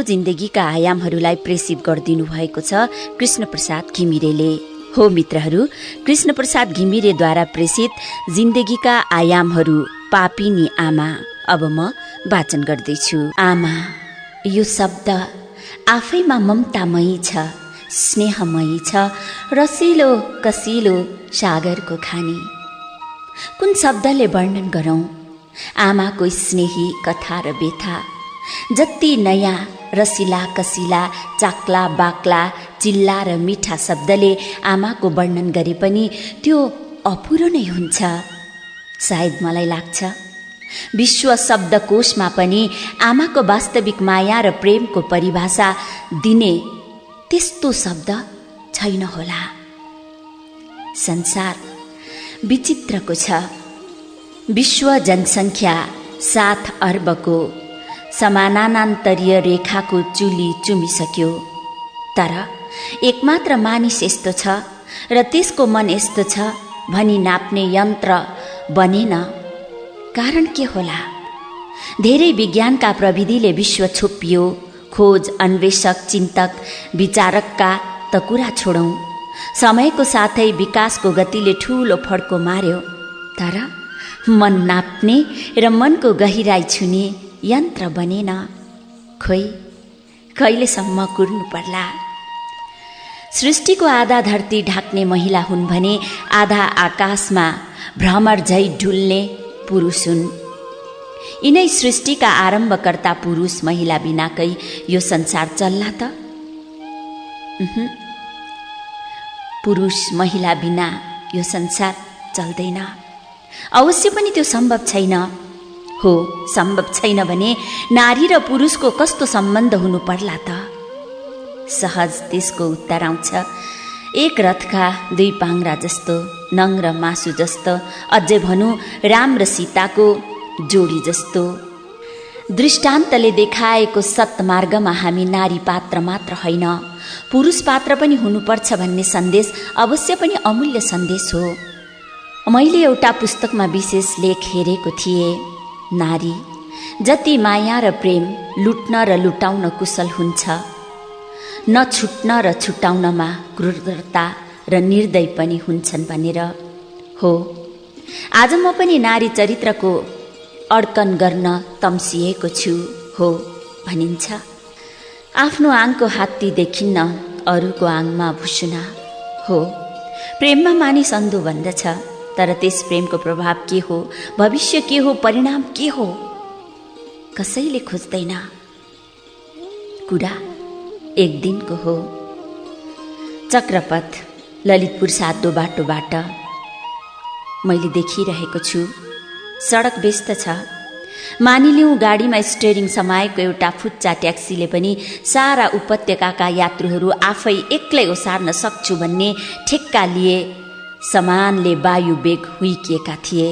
जिन्दगीका आयामहरूलाई प्रेषित गरिदिनु भएको छ कृष्णप्रसाद घिमिरेले। हो मित्रहरू, कृष्णप्रसाद घिमिरेद्वारा प्रेषित जिन्दगीका आयामहरू पापिनी आमा। अब म वाचन गर्दैछु। आमा, यो शब्द आफैमा ममतामयी छ, स्नेहमयी छ, रसिलो कसिलो सागरको खानी। कुन शब्दले वर्णन गरौं आमाको स्नेही कथा र व्यथा। जति नयाँ रसिला कसिला चाक्ला बाक्ला चिल्ला र मिठा शब्दले आमाको वर्णन गरे पनि त्यो अपुरो नै हुन्छ। सायद मलाई लाग्छ विश्व शब्दकोशमा पनि आमाको वास्तविक माया र प्रेमको परिभाषा दिने त्यस्तो शब्द छैन होला। संसार विचित्रको छ। विश्व जनसङ्ख्या 7 अर्बको समानान्तरीय रेखाको चुली चुमिसक्यो, तर एकमात्र मानिस यस्तो छ र त्यसको मन यस्तो छ भनी नाप्ने यन्त्र बनेन। कारण के होला? धेरै विज्ञानका प्रविधिले विश्व छोपियो। खोज अन्वेषक चिन्तक विचारकका त कुरा छोडौं, समयको साथै विकासको गतिले ठूलो फड्को मार्यो, तर मन नाप्ने र मनको गहिराई छुने यन्त्र बनेन। खोइ कहिलेसम्म कुर्नु पर्ला? सृष्टिको आधा धरती ढाक्ने महिला हुन् भने आधा आकाशमा भ्रमर झै डुल्ने पुरुष हुन्। यिनै सृष्टिका आरम्भकर्ता पुरुष महिला बिनाकै यो संसार चल्ला त? पुरुष महिला बिना यो संसार चल्दैन। अवश्य पनि त्यो सम्भव छैन। हो, सम्भव छैन भने नारी र पुरुषको कस्तो सम्बन्ध हुनु पर्ला त? सहज त्यसको उत्तर आउँछ। एक रथका 2 पाङ्ग्रा जस्तो, नङ र मासु जस्तो, अझै भनौँ राम र सीताको जोडी जस्तो। दृष्टान्तले देखाएको सत्मार्गमा हामी नारी पात्र मात्र होइन, पुरुष पात्र पनि हुनुपर्छ भन्ने सन्देश अवश्य पनि अमूल्य सन्देश हो। मैले एउटा पुस्तकमा विशेष लेख हेरेको थिएँ। नारी जति माया र प्रेम लुट्न र लुटाउन कुशल हुन्छ, नछुट्न र छुटाउनमा क्रूरता र निर्दय पनि हुन्छन् भनेर। हो, आज म पनि नारी चरित्रको अड्कन गर्न तम्सिएको छु। हो भनिन्छ, आफ्नो आङको हात्ती देखिन्न, अरूको आङमा भुसुना। हो, प्रेममा मानिस अन्धो भन्दछ, तर त्यस प्रेमको प्रभाव के हो, भविष्य के हो, परिणाम के हो, कसैले खोज्दैन। कुरा एक दिनको हो। चक्रपथ ललितपुर सातो बाटोबाट मैले देखिरहेको छु। सडक व्यस्त छ। मानिलिउँ गाडीमा स्टेरिङ समाएको एउटा फुच्चा ट्याक्सीले पनि सारा उपत्यकाका यात्रुहरू आफै एक्लै ओसार्न सक्छु भन्ने ठेक्का लिए समानले वायु वेग हुइकिएका थिए।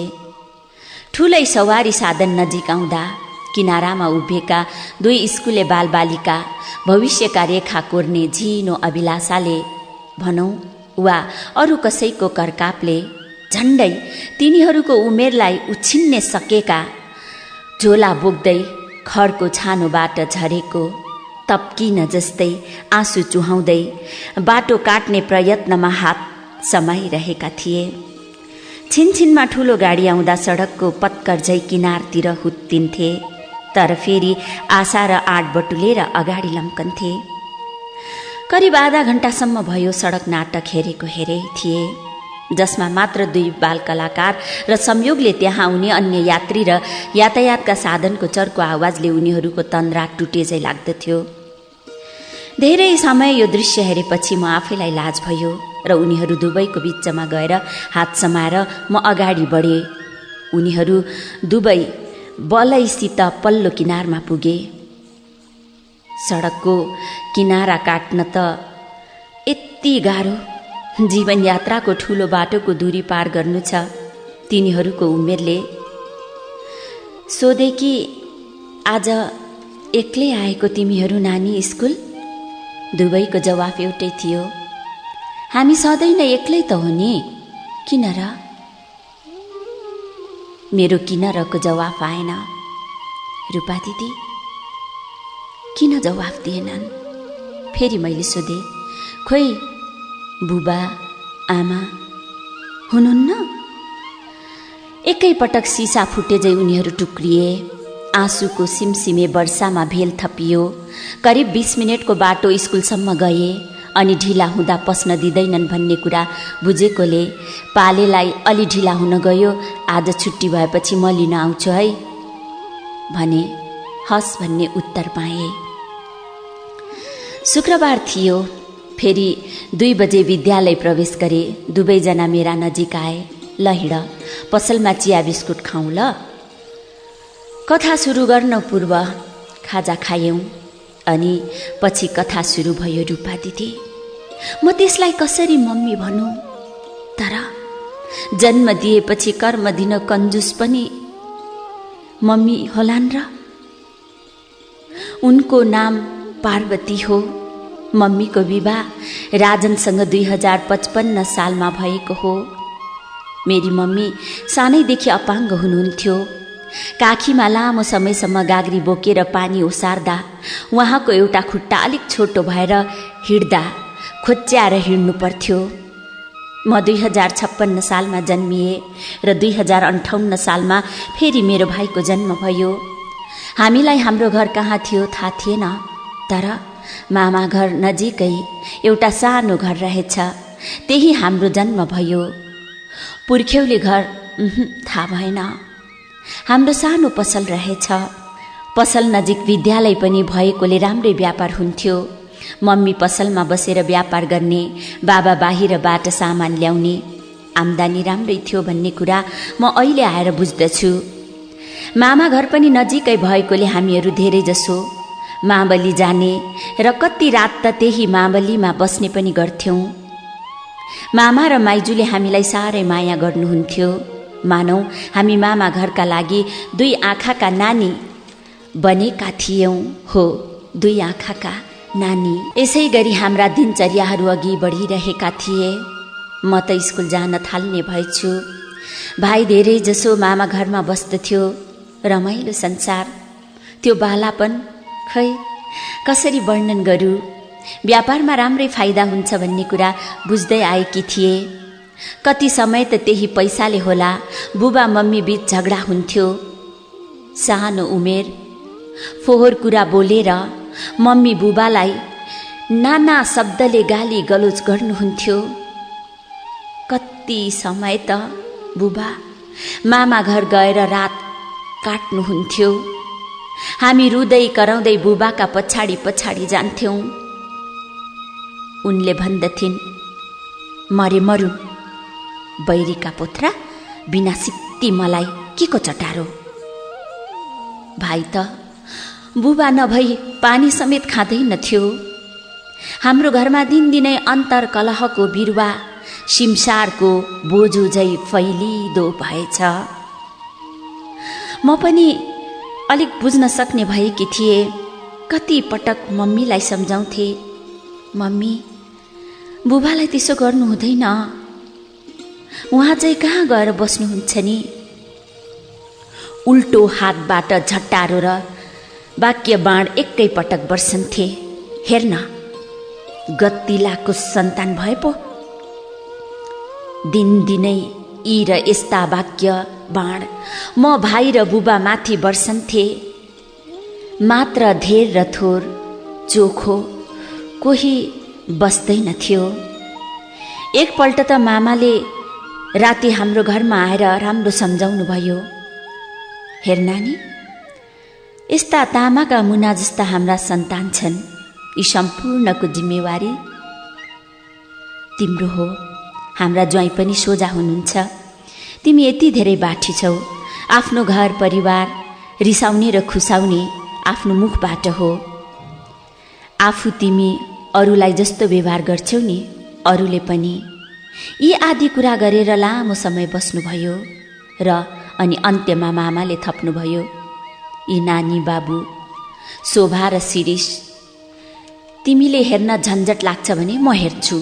ठुलै सवारी साधन नजिक आउँदा किनारामा उभिएका 2 स्कुले बालबालिका भविष्यका रेखा कोर्ने झिनो अभिलाषाले भनौं वा अरू कसैको करकापले झण्डै तिनीहरूको उमेरलाई उछिन्ने सकेका झोला बोक्दै खरको छानोबाट झरेको तप्किन जस्तै आँसु चुहाउँदै बाटो काट्ने प्रयत्नमा हात समाइरहेका थिए। छिनछिनमा ठुलो गाडी आउँदा सडकको पत्कर झै किनारतिर हुत्तिन्थे, तर फेरि आशा र आँट बटुलेर अगाडि लम्कन्थे। करिब आधा घण्टासम्म भयो सडक नाटक हेरेको हेरे थिए, जसमा मात्र 2 बाल कलाकार र संयोगले त्यहाँ आउने अन्य यात्री र यातायातका साधनको चर्को आवाजले उनीहरूको तन्द्रा टुटे झै लाग्दथ्यो। धेरै समय यो दृश्य हेरेपछि म आफैलाई लाज भयो र उनीहरू दुवैको बिचमा गएर हात समाएर म अगाडि बढे। उनीहरू दुवै बलैसित पल्लो किनारमा पुगे। सडकको किनारा काट्न त यति गाह्रो, जीवनयात्राको ठुलो बाटोको दूरी पार गर्नु छ। तिनीहरूको उमेरले सोधे कि आज एक्लै आएको तिमीहरू नानी स्कुल? दुवैको जवाफ एउटै थियो, हामी सधैँ नै एक्लै त हो नि, किन र? मेरो किन रको जवाफ आएन। रूपा दिदी किन जवाफ दिएनन्? फेरि मैले सोधेँ, खोइ बुबा आमा हुनुहुन्न? एकैपटक सिसा फुटेझै उनीहरू टुक्रिए। आँसुको सिमसिमे वर्षामा भेल थपियो। करिब 20 मिनटको बाटो स्कुलसम्म गए अनि ढिला हुँदा पस्न दिँदैनन् भन्ने कुरा बुझेकोले पालेलाई अलि ढिला हुन गयो, आज छुट्टी भएपछि म लिन आउँछु है भने। हस् भन्ने उत्तर पाएँ। शुक्रबार थियो। फेरि 2 बजे विद्यालय प्रवेश गरे। दुवैजना मेरा नजिक आए। ल हिँड, पसलमा चिया बिस्कुट खाउँ ल। कथा सुरु गर्न पूर्व खाजा खायौँ अनि पछि कथा सुरु भयो। रूपा दिदी, म त्यसलाई कसरी मम्मी भनौँ? तर जन्म दिएपछि कर्म दिन कन्जुस पनि मम्मी होलान् र? उनको नाम पार्वती हो। मम्मीको विवाह राजनसँग 2055 सालमा भएको हो। मेरी मम्मी सानैदेखि अपाङ्ग हुनुहुन्थ्यो। काखीमा लामो समयसम्म गाग्री बोकेर पानी ओसार्दा उहाँको एउटा खुट्टा अलिक छोटो भएर हिँड्दा खोच्याएर हिँड्नु पर्थ्यो। म 2056 सालमा जन्मिए र 2058 सालमा फेरि मेरो भाइको जन्म भयो। हामीलाई हाम्रो घर कहाँ थियो थाहा थिएन, तर मामा घर नजिकै एउटा सानो घर रहेछ, त्यही हाम्रो जन्म भयो। पुर्ख्यौली घर थाहा भएन। हाम्रो सानो पसल रहेछ। पसल नजिक विद्यालय पनि भएकोले राम्रै व्यापार हुन्थ्यो। मम्मी पसलमा बसेर व्यापार गर्ने, बाबा बाहिरबाट सामान ल्याउने। आम्दानी राम्रै थियो भन्ने कुरा म अहिले आएर बुझ्दछु। मामा घर पनि नजिकै भएकोले हामीहरू धेरै जसो मावली जाने र कति रात त त्यही मावलीमा बस्ने पनि गर्थ्यौँ। मामा र माइजूले हामीलाई साह्रै माया गर्नुहुन्थ्यो। मानौ हामी मामा घरका लागि 2 आँखाका नानी बनेका थियौँ। हो, 2 आँखाका नानी। यसै गरी हाम्रा दिनचर्याहरू अघि बढिरहेका थिए। म त स्कुल जान थाल्ने भएछु। भाइ धेरै जसो मामा घरमा बस्दथ्यो। रमाइलो संसार। त्यो बालापन खै कसरी वर्णन गरू? व्यापारमा राम्रै फाइदा हुन्छ भन्ने कुरा बुझ्दै आएकी थिए। कति समय त त्यही पैसाले होला बुबा मम्मी बीच झगडा हुन्थ्यो। सानो उमेर, फोहोर कुरा बोलेर मम्मी बुबालाई नाना शब्दले गाली गलोच गर्नुहुन्थ्यो। कति समय त बुबा मामा घर गएर रात काट्नुहुन्थ्यो। हामी रुँदै कराउँदै बुबाका पछाडि पछाडि जान्थ्यौँ। उनले भन्दथिन्, मरे मरू, बैरीका पोथ्रा बिना सित्ती मलाई के को चटारो। भाइ त बुबा नभई पानी समेत खाँदैनथ्यो। हाम्रो घरमा दिनदिनै अन्तर कलहको बिरुवा सिमसारको बोझो झै फैलिदो भएछ। म पनि अलिक बुझ्न सक्ने भएकी थिए। कति पटक मम्मीलाई सम्झाउँथे, मम्मी बुबालाई त्यसो गर्नु हुँदैन, उहाँ चाहिँ कहाँ गएर बस्नुहुन्छ नि। उल्टो हातबाट झट्टारो र वाक्य बाण एकै पटक बर्सन्थे। हेर्न, गतिलाको सन्तान भए पो। दिनदिनै यी र यस्ता वाक्य बाण म भाइ र बुबा माथि बर्सन्थे। मात्र धेर र थोर चोखो कोही बस्दैनथ्यो। एकपल्ट त मामाले राति हाम्रो घरमा आएर राम्रो सम्झाउनु भयो। हेर नानी, यस्ता तामाका मुना जस्ता हाम्रा सन्तान छन्। यी सम्पूर्णको जिम्मेवारी तिम्रो हो। हाम्रा ज्वाइँ पनि सोझा हुनुहुन्छ। तिमी यति धेरै बाठी छौ। आफ्नो घर परिवार रिसाउने र खुसाउने आफ्नो मुखबाट हो। आफू तिमी अरूलाई जस्तो व्यवहार गर्छौ नि, अरूले पनि। यी आदि कुरा गरेर लामो समय बस्नुभयो र अनि अन्त्यमा मामाले थप्नुभयो, यी नानी बाबु शोभा र शिरीष, तिमीले हेर्न झन्झट लाग्छ भने म हेर्छु,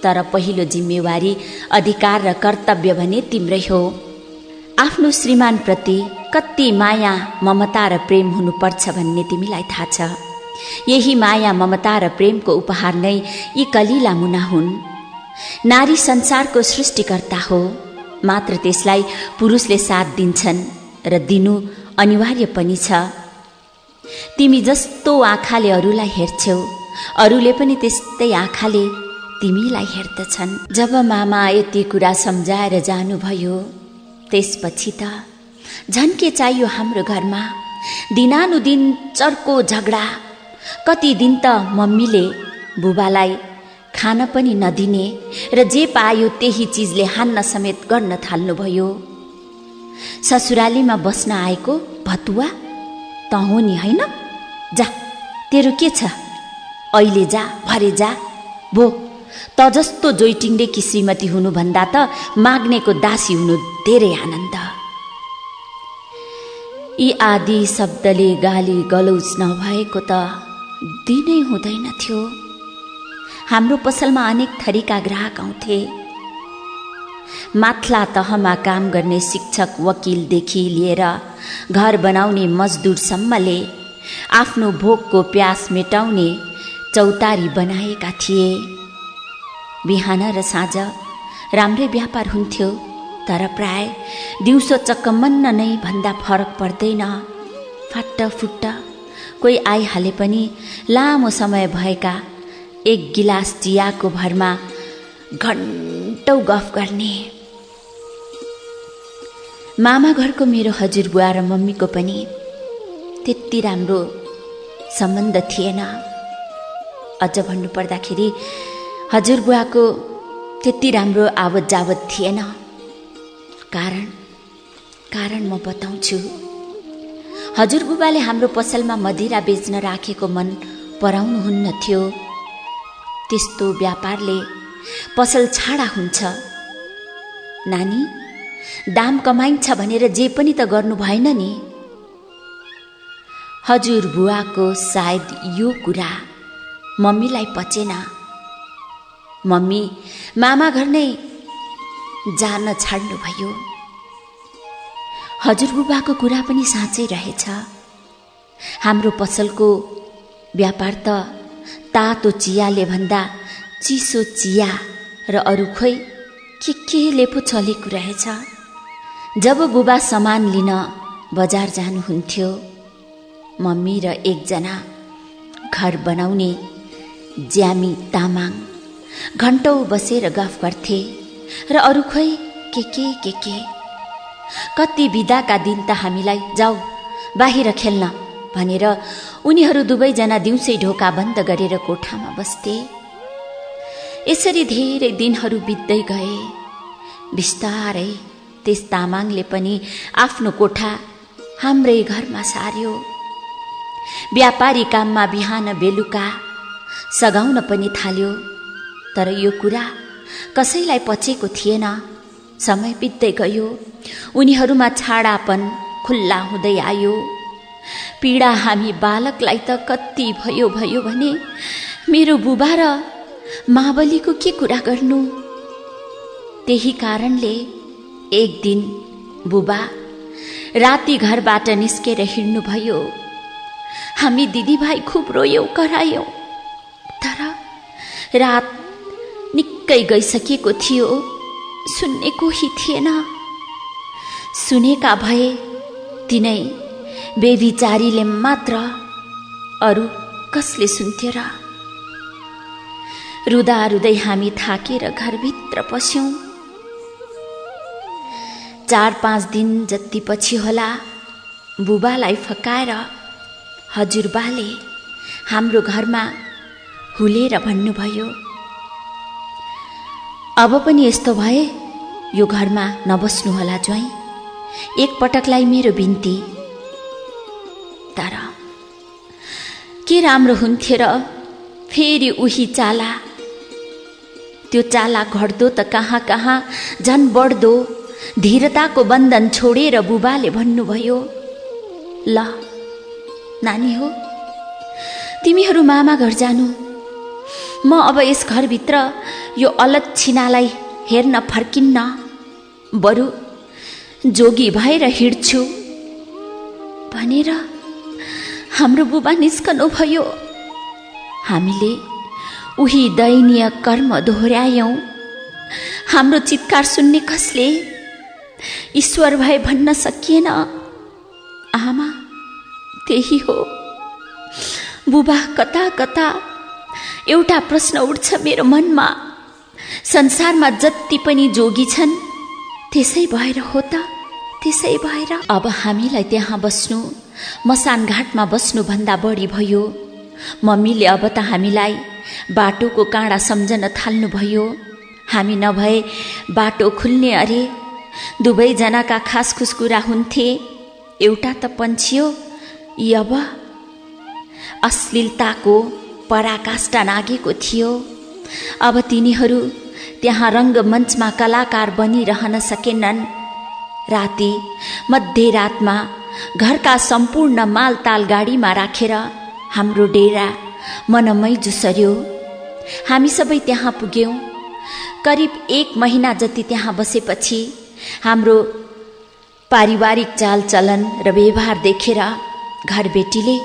तर पहिलो जिम्मेवारी अधिकार र कर्तव्य भने तिम्रै हो। आफ्नो श्रीमानप्रति कति माया ममता र प्रेम हुनुपर्छ भन्ने तिमीलाई थाहा छ। यही माया ममता र प्रेमको उपहार नै यी कलिला मुना हुन्। नारी संसारको सृष्टिकर्ता हो, मात्र त्यसलाई पुरुषले साथ दिन्छन् र दिनु अनिवार्य पनि छ। तिमी जस्तो आँखाले अरूलाई हेर्छौ, अरूले पनि त्यस्तै आँखाले तिमीलाई हेर्दछन्। जब मामा यति कुरा सम्झाएर जानुभयो, त्यसपछि त झन्के चाहियो हाम्रो घरमा। दिनानुदिन चर्को झगडा। कति दिन त मम्मीले बुबालाई खान पनि नदिने र जे पायो त्यही चिजले हान्न समेत गर्न थाल्नुभयो। ससुरालीमा बस्न आएको भतुवा त हो नि, होइन? जा, तेरो के छ? अहिले जा, भरे जा। भो, त जस्तो जोइटिङले कि श्रीमती हुनुभन्दा त माग्नेको दासी हुनु धेरै आनन्द। यी आदि शब्दले गाली गलौज नभएको त दिनै हुँदैन थियो। हाम्रो पसलमा अनेक थरीका ग्राहक आउँथे। माथला तहमा काम गर्ने शिक्षक, वकिलदेखि लिएर घर बनाउने मजदुरसम्मले आफ्नो भोकको प्यास मेटाउने चौतारी बनाएका थिए। बिहान र साँझ राम्रै व्यापार हुन्थ्यो, तर प्राय दिउँसो चक्कमन्न नै भन्दा फरक पर्दैन। फाट्टफुट्ट कोही आइहाले पनि लामो समय भएका एक गिलास चियाको भरमा घन्टौँ गफ गर्ने। मामा घरको मेरो हजुरबुवा र मम्मीको पनि त्यति राम्रो सम्बन्ध थिएन। अझ भन्नुपर्दाखेरि हजुरबुवाको त्यति राम्रो आवत जावत थिएन। कारण म बताउँछु। हजुरबुबाले हाम्रो पसलमा मदिरा बेच्न राखेको मन पराउनुहुन्न थियो। त्यस्तो व्यापारले पसल छाडा हुन्छ। नानी, दाम कमाइन्छ भनेर जे पनि त गर्नु भएन नि। हजुरबुवाको सायद यो कुरा मम्मीलाई पचेन। मम्मी मामा घर नै जान छाड्नुभयो। हजुरबुबाको कुरा पनि साँच्चै रहेछ। हाम्रो पसलको व्यापार त तातो चियाले भन्दा चिसो चिया र अरू खोइ के पो चलेको रहेछ। जब बुबा सामान लिन बजार जानुहुन्थ्यो, मम्मी र एकजना घर बनाउने ज्यामी तामाङ घन्टौँ बसेर गफ गर्थे र अरू खोइ के। कति बिदाका दिन त हामीलाई जाऊ बाहिर खेल्न भनेर उनीहरू दुवैजना दिउँसै ढोका बन्द गरेर कोठामा बस्थे। यसरी धेरै दिनहरू बित्दै गए। बिस्तारै त्यस तामाङले पनि आफ्नो कोठा हाम्रै घरमा सार्यो। व्यापारी काममा बिहान बेलुका सघाउन पनि थाल्यो। तर यो कुरा कसैलाई पचेको थिएन। समय बित्दै गयो। उनीहरूमा छाडापन खुल्ला हुँदै आयो। पीडा हामी बालकलाई त कति भयो भने मेरो बुबा र मावलीको के कुरा गर्नु। त्यही कारणले एक दिन बुबा राति घरबाट निस्केर हिँड्नुभयो। हामी दिदीभाइ खुब रोयौं करायौं। तर रात निकै गइसकेको थियो। सुन्ने कोही थिएन। सुनेका भए तिनै बेबिचारीले मात्र, अरू कसले सुन्थ्यो र। रुदा रुदै हामी थाकेर घरभित्र पस्यौं। 4-5 दिन जति पछि होला बुबालाई फकाएर हजुरबाले हाम्रो घरमा हुलेर भन्नुभयो, अब पनि यस्तो भए यो घरमा नबस्नु होला ज्वाइँ, एक पटकलाई मेरो बिन्ती। तर के राम्रो हुन्थ्यो र फेरि उही चाला। त्यो चाला घट्दो त कहाँ झन् बढ्दो। धीरताको बन्धन छोडेर बुबाले भन्नुभयो, ल नानी हो, तिमीहरू मामा घर जानु। म अब यस घरभित्र यो अलक्षिणालाई हेर्न फर्किन्न। बरु जोगी भएर हिँड्छु भनेर हाम्रो बुबा निस्कनु भयो। हामीले उही दयनीय कर्म दोहोर्यायौं। हाम्रो चित्कार सुन्ने कसले? ईश्वर भए भन्न सकिएन। आमा त्यही हो। बुबा कता कता एउटा प्रश्न उठ्छ मेरो मनमा। संसारमा जति पनि जोगी छन् त्यसै भएर हो त, त्यसै भएर अब हामीलाई त्यहाँ बस्नु, मसान घाटमा बस्नु भन्दा बढी भयो। मम्मीले अब त हामीलाई बाटोको काँडा सम्झन थाल्नुभयो। हामी नभए बाटो खुल्ने अरे। दुवैजनाका खास खुसकुरा हुन्थे। एउटा त पन्छियो, यी अब अश्लीलताको पराकाष्ठा नागेको थियो। अब तिनीहरू त्यहाँ रङ्गमञ्चमा कलाकार बनिरहन सकेनन्। राति मध्यरातमा घरका सम्पूर्ण मालताल गाडीमा राखेर हाम्रो डेरा मनमै जुसर्यो। हामी सबै त्यहाँ पुग्यौं। करिब 1 महिना जति त्यहाँ बसेपछि हाम्रो पारिवारिक चालचलन र व्यवहार देखेर घरबेटीले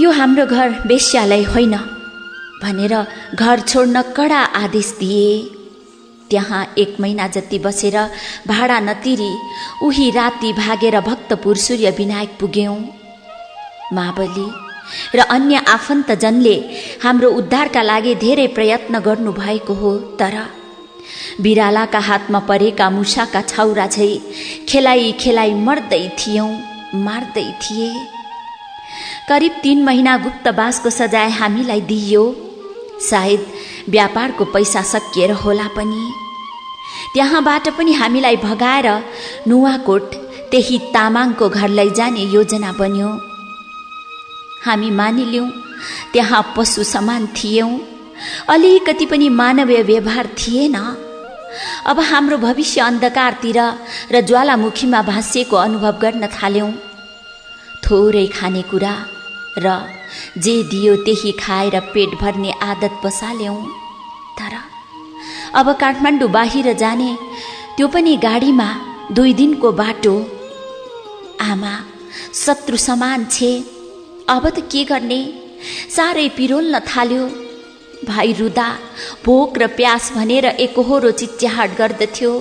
यो हाम्रो घर वेश्यालय होइन भनेर घर छोड्न कडा आदेश दिए। त्यहाँ 1 महिना जति बसेर भाडा नतिरी उही राति भागेर भक्तपुर सूर्य विनायक पुग्यौं। मावली र अन्य आफन्तजनले हाम्रो उद्धारका लागि धेरै प्रयत्न गर्नुभएको हो, तर बिरालाका हातमा परेका मुसाका छाउरा झै खेलाइ खेलाइ मर्दै थियौं, मार्दै थिए। करिब 3 महिना गुप्तवासको सजाय हामीलाई दिइयो। सायद व्यापारको पैसा सकिएर होला पनि। त्यहाँबाट पनि हामीलाई भगाएर नुवाकोट त्यही तामाङको घर लैजाने योजना बन्यो। हामी मानिल्यौं त्यहाँ पशु समान थियौं। अलिकति पनि मानवीय व्यवहार थिएन। अब हाम्रो भविष्य अन्धकारतिर र ज्वालामुखीमा भाँसिएको अनुभव गर्न थाल्यौं। थोरै खानेकुरा र जे दियो त्यही खाएर पेट भर्ने आदत बसाल्यौं। तर अब काठमाडौँ बाहिर जाने, त्यो पनि गाडीमा 2 दिनको बाटो। आमा शत्रु समान छे। अब त के गर्ने? साह्रै पिरोल्न थाल्यो। भाइ रुदा भोक र प्यास भनेर एकहोरो चिच्याहाट गर्दथ्यो।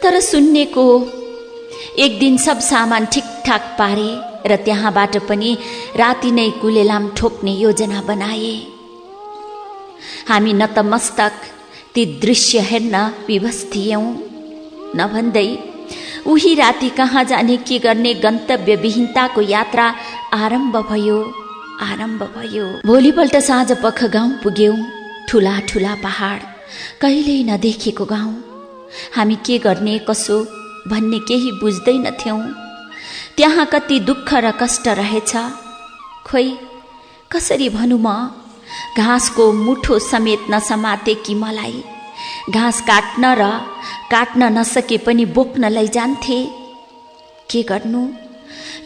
तर सुन्नेको एक दिन सब सामान ठिकठाक पारे र त्यहाँबाट पनि राति नै कुलेलाम ठोक्ने योजना बनाए। हामी नतमस्तक ती दृश्य हेर्न विवश थियौं। नभन्दै उही राति कहाँ जाने के गर्ने गन्तव्य विहीनताको यात्रा आरम्भ भयो। भोलिपल्ट साँझ पख गाउँ पुग्यौं। ठुला ठुला पहाड, कहिल्यै नदेखेको गाउँ। हामी के गर्ने कसो भन्ने केही बुझ्दैनथ्यौं। त्यहाँ कति दुःख र कष्ट रहेछ, खोइ कसरी भनौँ म। घाँसको मुठो समेत नसमाते कि मलाई घाँस काट्न नसके पनि बोक्न लैजान्थे। के गर्नु?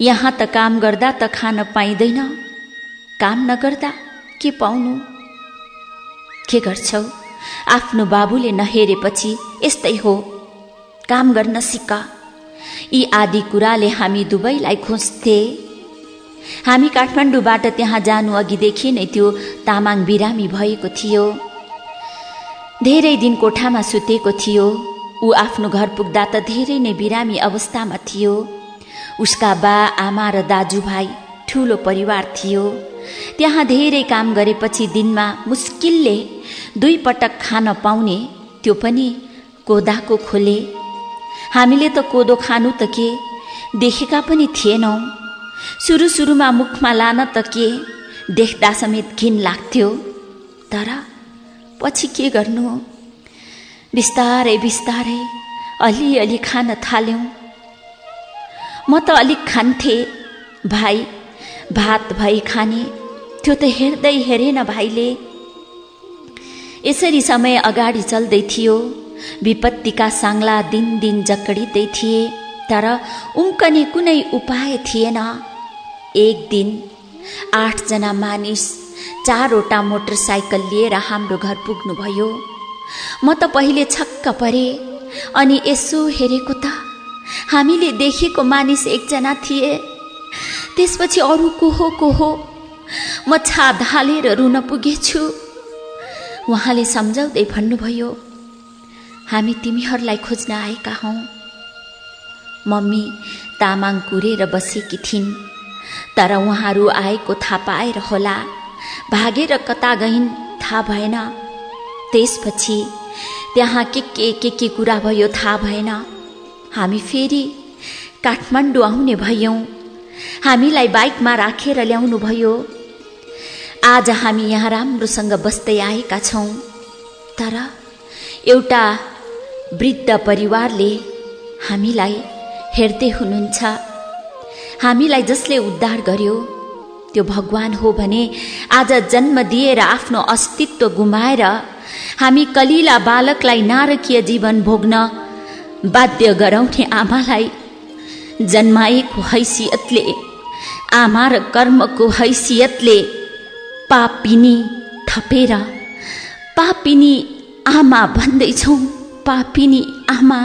यहाँ त काम गर्दा त खान पाइँदैन, काम नगर्दा के पाउनु? के गर्छौ? आफ्नो बाबुले नहेरेपछि यस्तै हो, काम गर्न सिक। यी आदि कुराले हामी दुवैलाई खोज्थे। हामी काठमाडौँबाट त्यहाँ जानु अघिदेखि नै त्यो तामाङ बिरामी भएको थियो। धेरै दिन कोठामा सुतेको थियो। ऊ आफ्नो घर पुग्दा त धेरै नै बिरामी अवस्थामा थियो। उसका बा आमा र दाजुभाइ, ठुलो परिवार थियो। त्यहाँ धेरै काम गरेपछि दिनमा मुस्किलले 2 पटक खान पाउने, त्यो पनि कोदाको खोले। हामीले त कोदो खानु त के देखेका पनि थिएनौं। सुरुमा मुखमा लान त के देख्दा समेत घिन लाग्थ्यो। तर पछि के गर्नु? बिस्तारै अलिअलि खान थाल्यौं। म त अलिक खान्थे। भाइ भात भई खाने, त्यो त हेर्दै हेरेन भाइले। यसरी समय अगाडि चल्दै थियो। विपत्तिका साङ्ला दिन जकडिँदै थिए, तर उम्कने कुनै उपाय थिएन। एक दिन 8 जना मानिस 4वटा मोटरसाइकल लिएर हाम्रो घर पुग्नुभयो। म त पहिले छक्क परे। अनि यसो हेरेको त हामीले देखेको मानिस एकजना थिए। त्यसपछि अरू को हो म छाद हालेर रुन पुगेछु। उहाँले सम्झाउँदै भन्नुभयो, हामी तिमीहरूलाई खोज्न आएका हौं। मम्मी तामाङ कुरेर बसेकी थिइन्, तर उहाँहरू आएको थाहा पाएर होला भागेर कता गइन् थाहा भएन। त्यसपछि त्यहाँ के कुरा भयो थाहा भएन। हामी फेरि काठमाडौँ आउने भयौं। हामीलाई बाइकमा राखेर ल्याउनु भयो। आज हामी यहाँ राम्रोसँग बस्दै आएका छौं। तर एउटा वृद्ध परिवारले हामीलाई हेर्दै हुनुहुन्छ। हामीलाई जसले उद्धार गर्यो त्यो भगवान हो भने आज जन्म दिएर आफ्नो अस्तित्व गुमाएर हामी कलिला बालकलाई नारकीय जीवन भोग्न बाध्य गराउने आमालाई जन्माएको हैसियतले, आमा र कर्मको हैसियतले पापिनी थपेर पापिनी आमा भन्दैछौं। पापिनी आमा।